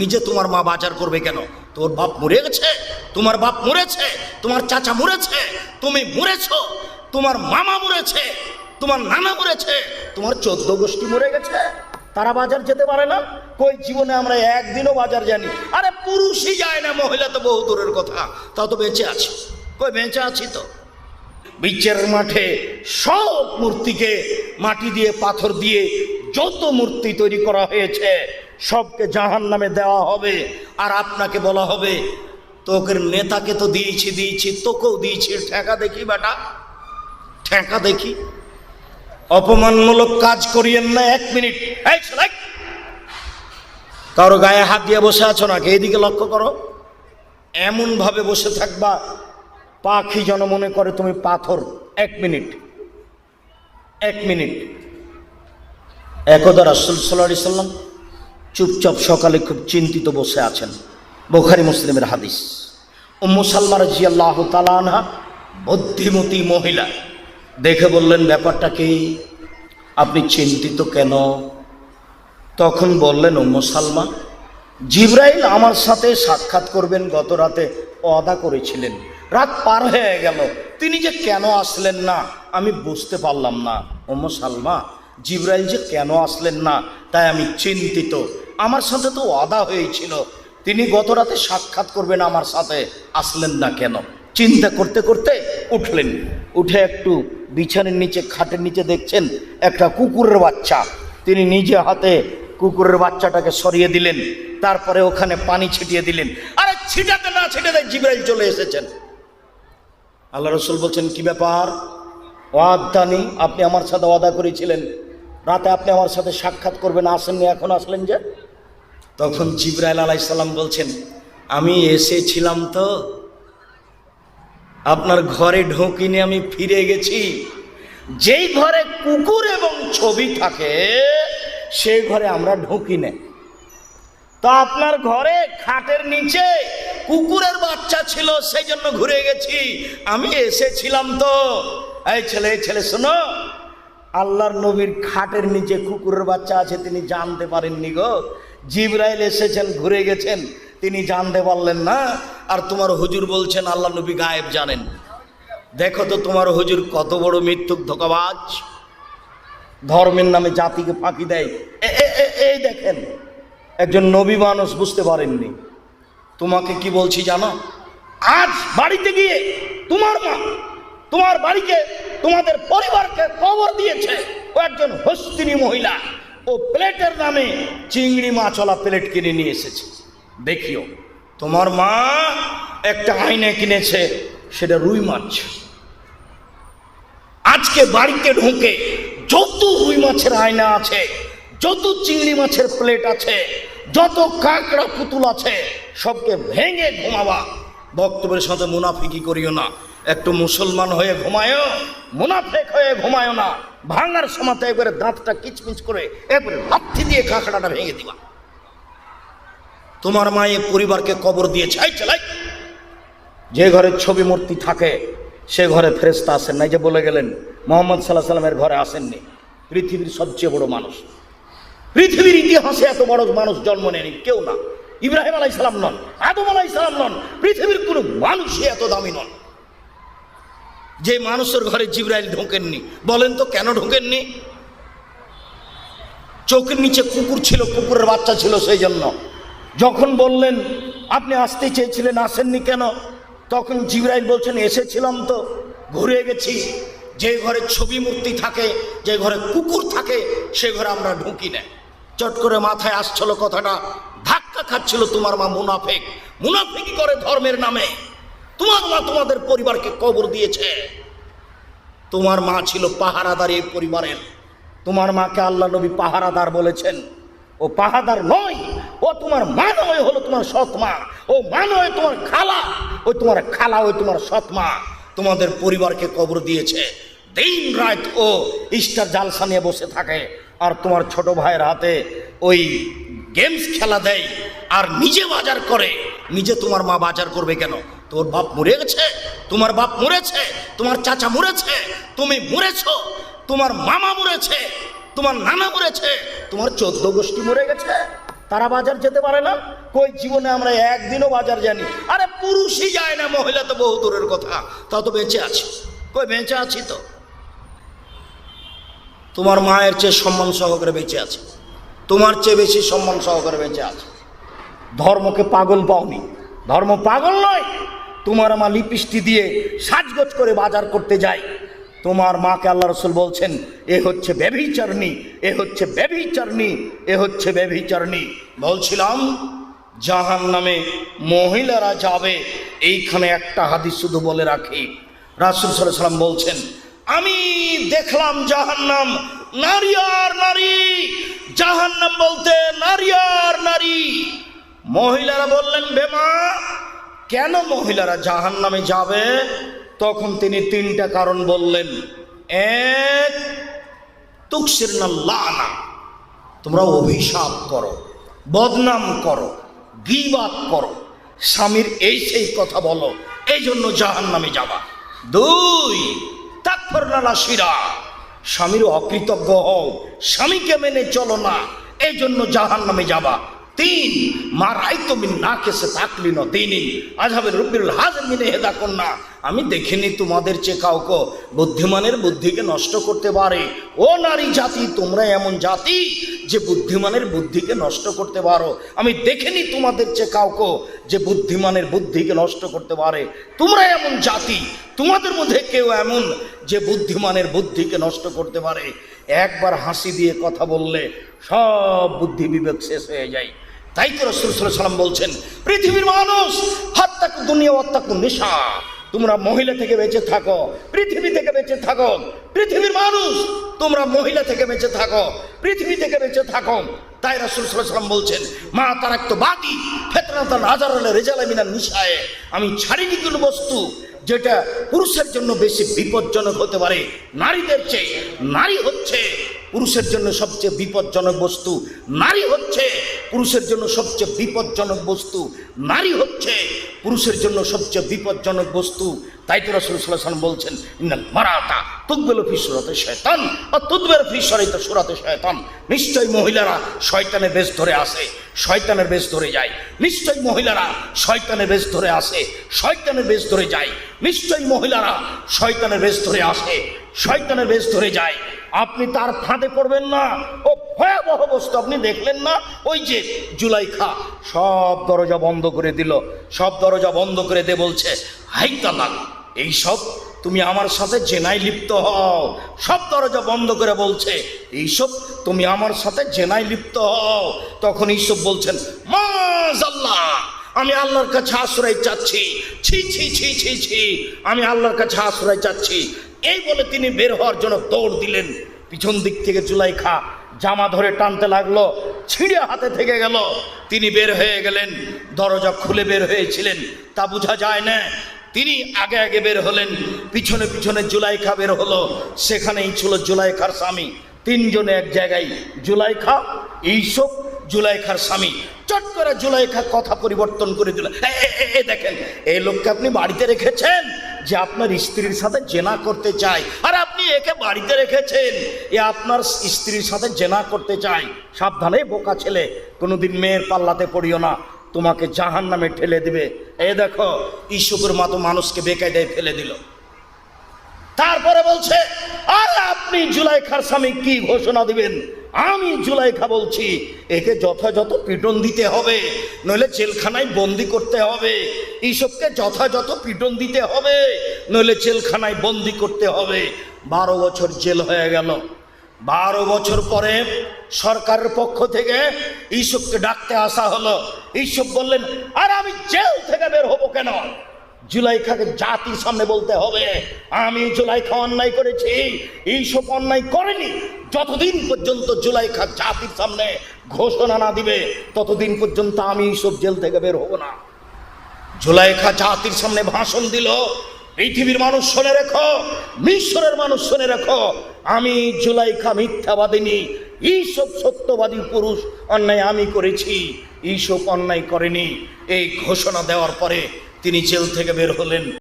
নিজে তোমার মা বাজার করবে কেন? তোর বাপ মরে গেছে, তোমার বাপ মরেছে, তোমার চাচা মরেছে, তুমি মরেছ, তোমার মামা মরেছে, তোমার নানা মরেছে, তোমার 14 গোষ্ঠী মরে গেছে, তারা বাজার যেতে পারে না? কই জীবনে আমরা একদিনও বাজার জানি? আরে পুরুষই যায় না, মহিলা তো বহু দূরের কথা, তা তো বেঁচে আছি। কই বেঁচে আছি তো। বিচার মাঠে সব মূর্তিকে মাটি দিয়ে পাথর দিয়ে যত মূর্তি তৈরি করা হয়েছে সবকে জাহান্নামে দেওয়া হবে। আর আপনাকে বলা হবে তোকে নেতাকে তো দিয়েছি, তোকেও দিয়েছি, ঠেকা দেখি বেটা, ঠেকা দেখি। অপমানমূলক কাজ করিয়েন না। 1 মিনিট, এই ছেলে, কারো গায়ে হাত দিয়ে বসে আছো নাকি? এইদিকে লক্ষ্য করো। এমন ভাবে বসে থাকবা পাখি যেন মনে করে তুমি পাথর। 1 মিনিট, 1 মিনিট। একদা রাসূল সাল্লাল্লাহু আলাইহি সাল্লাম চুপচাপ সকালে খুব চিন্তিত বসে আছেন। বুখারী মুসলিমের হাদিস। উম্মু সালমা রাদিয়াল্লাহু তাআলা আনহা বুদ্ধিমতী মহিলা, দেখে বললেন ব্যাপারটা কি, আপনি চিন্তিত কেন? তখন বললেন, উম্মু সালমা, জিবরাইল আমার সাথে সাক্ষাৎ করবেন গত রাতে ওয়াদা করেছিলেন, রাত পার হয়ে গেল, তিনি যে কেন আসলেন না আমি বুঝতে পারলাম না। উম্মু সালমা, জিবরাইল যে কেন আসলেন না তাই আমি চিন্তিত। আমার সাথে তো ওয়াদা হয়েছিল, তিনি গত রাতে সাক্ষাৎ করবেন, আমার সাথে আসলেন না কেন? চিন্তা করতে করতে উঠলেন, উঠে একটু বিছানের নিচে, খাটের নিচে দেখছেন একটা কুকুরের বাচ্চা। তিনি নিজে হাতে কুকুরের বাচ্চাটাকে সরিয়ে দিলেন, তারপরে ওখানে পানি ছিটিয়ে দিলেন। আরে ছিটাতে না ছিটাতে জিবরাইল চলে এসেছেন। আল্লাহ রাসূল বলছেন, কি ব্যাপার? ওয়াদানি, আপনি আমার সাথে ওয়াদা করেছিলেন রাতে আপনি আমার সাথে সাক্ষাৎ করবেন, আসেননি, এখন আসলেন যে? তখন জিবরাইল আলাইহিস সালাম বলছেন, আমি এসেছিলাম তো, আপনার ঘরে ঢুকিনি, আমি ফিরে গেছি। যেই ঘরে কুকুর এবং ছবি থাকে সেই ঘরে আমরা ঢুকি না। তো আপনার ঘরে খাটের নিচে কুকুরের বাচ্চা ছিল, সেই জন্য ঘুরে গেছি, আমি এসেছিলাম তো। এই ছেলে শোনো, আল্লাহর নবীর খাটের নিচে কুকুরের বাচ্চা আছে তিনি জানতে পারেননি গো। জিবরাইল এসেছেন, ঘুরে গেছেন, তিনি জানতে পারলেন না। আর তোমার হুজুর বলছেন আল্লাহ নবী গায়েব জানেন। দেখো তো তোমার হুজুর কত বড় মিথ্যুক, ধোঁকাবাজ, ধর্মের নামে জাতিকে ফাঁকি দেয়। এই দেখেন, একজন নবী মানুষ বুঝতে পারেননি। তোমাকে কি বলছি জানো? আজ বাড়িতে গিয়ে তোমার মা তোমার বাড়িকে, তোমাদের পরিবারকে কবর দিয়েছে। ও একজন হস্তিনী মহিলা, ও প্লেটের নামে চিংড়ি মাছওয়ালা প্লেট কিনে নিয়ে এসেছে। দেখিও, তোমার মা একটা আয়না কিনেছে, সেটা রুই মাছ। আজকে বাড়িতে ঢুকে যত রুই মাছের আয়না আছে, যত চিংড়ি মাছের প্লেট আছে, যত কাঁকড়া পুতুল আছে, সবকে ভেঙে ঘুমাবা। বক্তব্যের সাথে মুনাফিকি করিও না। একটু মুসলমান হয়ে ঘুমায়ও, মুনাফিক হয়ে ঘুমায়ও না। ভাঙার সময় একবারে দাঁতটা কিচমিচ করে একবারে লাথি দিয়ে কাঁকড়াটা ভেঙে দিবা। তোমার মা এই পরিবারকে কবর দিয়েছে। যে ঘরে ছবি মূর্তি থাকে সে ঘরে ফেরেশতা আসেন নাই, যে বলে গেলেন মুহাম্মদ সাল্লাল্লাহু আলাইহি সাল্লামের ঘরে আসেননি। পৃথিবীর সবচেয়ে বড় মানুষ, পৃথিবীর ইতিহাসে এত বড় মানুষ জন্ম নেয়নি কেউ না। ইব্রাহিম আলাইহিস সালাম নন, আদম আলাইহিস সালাম নন, পৃথিবীর কোনো মানুষই এত দামি নন। যে মানুষের ঘরে জিবরাইল ঢোকেননি, বলেন তো কেন ঢোকেননি? চোখের নিচে কুকুর ছিল, কুকুরের বাচ্চা ছিল, সেই জন্য। যখন বললেন আপনি আসতে চেয়েছিলেন, আসেননি কেন? তখন জিবরাইল বলছেন, এসেছিলাম তো, ঘুরে গেছি। যে ঘরে ছবি মূর্তি থাকে, যে ঘরে কুকুর থাকে, সে ঘরে আমরা ঢুকি না। চট করে মাথায় আসছিল কথাটা, ধাক্কা খাচ্ছিল। তোমার মা মুনাফিক, মুনাফিকি করে ধর্মের নামে। তোমার মা তোমাদের পরিবারকে কবর দিয়েছে। তোমার মা ছিল পাহারাদার এই পরিবারের। তোমার মাকে আল্লাহ নবী পাহারাদার বলেছেন। ও পাহারাদার নয়, ও তোমার মা নয়, হলো তোমার সৎ মা। ও মা নয়, তোমার খালা। ওই তোমার খালা, ওই তোমার সৎ মা তোমাদের পরিবারকে কবর দিয়েছে। দিন রাত ও স্টার জালসা নিয়ে বসে থাকে, আর তোমার ছোট ভাইয়ের হাতে ওই গেমস খেলা দেয়, আর নিজে বাজার করে। নিজে তোমার মা বাজার করবে কেন? তোর বাপ মরে গেছে, তোমার বাপ মরেছে, তোমার চাচা মরেছে, তুমি মরেছ, তোমার মামা মরেছে, তোমার নানা মরেছে, তোমার 14 গোষ্ঠী মরে গেছে। তারা বাজার যেতে পারে না? কই জীবনে আমরা একদিনও বাজার জানি? আরে পুরুষই যায় না, মহিলা তো বহু দূরের কথা। তা তো বেঁচে আছি, কই বেঁচে আছি তো। তোমার মায়ের চেয়ে সম্মান সহকারে বেঁচে আছে, তোমার চেয়ে বেশি সম্মান সহকারে বেঁচে আছে। ধর্মকে পাগল পাওনি, ধর্ম পাগল নয়। তোমার মা লিপস্টিক দিয়ে সাজগোজ করে বাজার করতে যায়, তোমার মাকে আল্লাহ রসুল বলছেন এ হচ্ছে ব্যভিচারিণী, এ হচ্ছে ব্যভিচারিণী, এ হচ্ছে ব্যভিচারিণী। বলছিলাম জাহান্নামে মহিলারা যাবে। এইখানে একটা হাদিস শুধু বলে রাখি, রাসূল সাল্লাল্লাহু আলাইহি ওয়াসাল্লাম বলছেন আমি দেখলাম জাহান্নাম নারী আর নারী। জাহান্নাম বলতে নারী আর নারী। মহিলারা বললেন বেমা কেন মহিলারা জাহান্নামে যাবে? তখন তিনি তিনটা কারণ বললেন। এক, তুকসিরনা লানা, তোমরা অভিশাপ করো, বদনাম করো, গীবাত করো, স্বামীর এই সেই কথা বলো, এই জন্য জাহান্নামে যাবা। দুই, তাকফুরনা রাশিরা, স্বামীর অকৃতজ্ঞ হও, স্বামীকে মেনে চলো না, এই জন্য জাহান্নামে যাবা। তিন, মা রাইতো মিন নাকিসে তাকলিন দিনিন আযহাবের রব্বিল হাযর মিন হেদা কন্যা, আমি দেখিনি তোমাদের চেয়ে কাউকে বুদ্ধিমানের বুদ্ধিকে নষ্ট করতে পারে। ও নারী জাতি, তোমরা এমন জাতি যে বুদ্ধিমানের বুদ্ধিকে নষ্ট করতে পারো। আমি দেখিনি তোমাদের চেয়ে কাউকে যে বুদ্ধিমানের বুদ্ধিকে নষ্ট করতে পারে। তোমরা এমন জাতি, তোমাদের মধ্যে কেউ এমন যে বুদ্ধিমানের বুদ্ধিকে নষ্ট করতে পারে। একবার হাসি দিয়ে কথা বললে সব বুদ্ধি বিবেক শেষ হয়ে যায়। তাই তো রাসূল সাল্লাল্লাহু আলাইহি ওয়াসাল্লাম বলছেন পৃথিবীর মানুষ হাত্তাকু দুনিয়া ওয়াত্তাকু নিসা, তোমরা মহিলা থেকে বেঁচে থাকো, পৃথিবী থেকে বেঁচে থাকো। পৃথিবীর মানুষ তোমরা মহিলা থেকে বেঁচে থাকো, পৃথিবী থেকে বেঁচে থাকো। তাই রাসূল সাল্লাল্লাহু আলাইহি ওয়াসাল্লাম বলছেন মা তারাকতু বাদি ফিতনাতান আযারাল রিজালা মিনান নিসায়ে, আমি শারীরিক কোনো বস্তু যেটা পুরুষের জন্য বেশি বিপজ্জনক হতে পারে নারীদের চেয়ে। নারী হচ্ছে পুরুষের জন্য সবচেয়ে বিপজ্জনক বস্তু, নারী হচ্ছে পুরুষের জন্য সবচেয়ে বিপজ্জনক বস্তু, নারী হচ্ছে পুরুষের জন্য সবচেয়ে বিপজ্জনক বস্তু। তাই তো রাসূল সাল্লাল্লাহু আলাইহি ওয়াসাল্লাম বলছেন ইন্নাল মারাতা তুকবিলু ফি সুরাতি শায়তান ওয়া তুদবিরু ফি সুরাতি শায়তান, নিশ্চয়ই মহিলারা শয়তানের বেশ ধরে আসে, শয়তানের বেশ ধরে যায়। নিশ্চয়ই মহিলারা শয়তানের বেশ ধরে আসে, শয়তানের বেশ ধরে যায়। নিশ্চয়ই মহিলারা শয়তানের বেশ ধরে আসে, শয়তানের বেশ ধরে যায়। আপনি তার ফাঁদে পড়বেন না। ও ভয়াবহ বস্তু আপনি দেখলেন না? ওই যে জুলাইখা সব দরজা বন্ধ করে দিল, সব দরজা বন্ধ করে দে বলছে হাই তালাক, এইসব তুমি আমার সাথে জেনায় লিপ্ত হও। সব দরজা বন্ধ করে বলছে এইসব তুমি আমার সাথে জেনায় লিপ্ত হও। তখন এইসব বলছেন মাযাল্লাহ, আমি আল্লাহর কাছে আশ্রয় চাচ্ছি, ছি ছি ছি ছি ছি, আমি আল্লাহর কাছে আশ্রয় চাচ্ছি। এই বলে তিনি বের হওয়ার জন্য দৌড় দিলেন। পিছন দিক থেকে জুলাইখা জামা ধরে টানতে লাগলো, ছিঁড়ে হাতে থেকে গেল। তিনি বের হয়ে গেলেন, দরজা খুলে বের হয়েছিলেন তা বোঝা যায় না। তিনি আগে আগে বের হলেন, পিছনে পিছনে জুলাইখা বের হলো। সেখানেই ছিল জুলাইখার স্বামী। তিনজনে এক জায়গায়, জুলাইখা, এইসব, জুলাইখার স্বামী। চট করে জুলাইখা কথা পরিবর্তন করে দিল। দেখেন, এই লোককে আপনি বাড়িতে রেখেছেন যে আপনার স্ত্রীর সাথে জেনা করতে চায়, আর আপনি একে বাড়িতে রেখেছেন এ আপনার স্ত্রীর সাথে জেনা করতে চায়। সাবধানে বোকা ছেলে, কোনোদিন মেয়ের পাল্লাতে পড়িও না, তোমাকে জাহান্নামে ঠেলে দিবে। এই দেখো ইসুফের মতো মানুষকে বেকায়দায় ফেলে দিল। তারপরে বলছে আর আপনি জুলাইখার স্বামী কি ঘোষণা দিবেন? আমি জুলাইখা বলছি একে যথাযথ পিটন দিতে হবে, নইলে জেলখানায় বন্দি করতে হবে। ইসবকে যথাযথ পিটন দিতে হবে, নইলে জেলখানায় বন্দি করতে হবে। 12 বছর জেল হয়ে গেল। 12 বছর পরে সরকারের পক্ষ থেকে ইসবকে ডাকতে আসা হলো। ইসব বললেন আর আমি জেল থেকে বের হবো কেন? জুলাইখাকে জাতির সামনে বলতে হবে আমি জুলাইখা অন্যায় করেছি, এইসব অন্যায় করেনি। যতদিন পর্যন্ত জুলাইখা জাতির সামনে ঘোষণা না দিবে ততদিন পর্যন্ত আমি এইসব জেল থেকে বের হব না। জুলাইখা জাতির সামনে ভাষণ দিল, পৃথিবীর মানুষ শুনে রেখো, মিশরের মানুষ শুনে রেখো, আমি জুলাইখা মিথ্যাবাদিনী, এইসব সত্যবাদী পুরুষ অন্যায় আমি করেছি, এইসব অন্যায় করেনি। এই ঘোষণা দেওয়ার পরে তিনি জেল থেকে বের হলেন।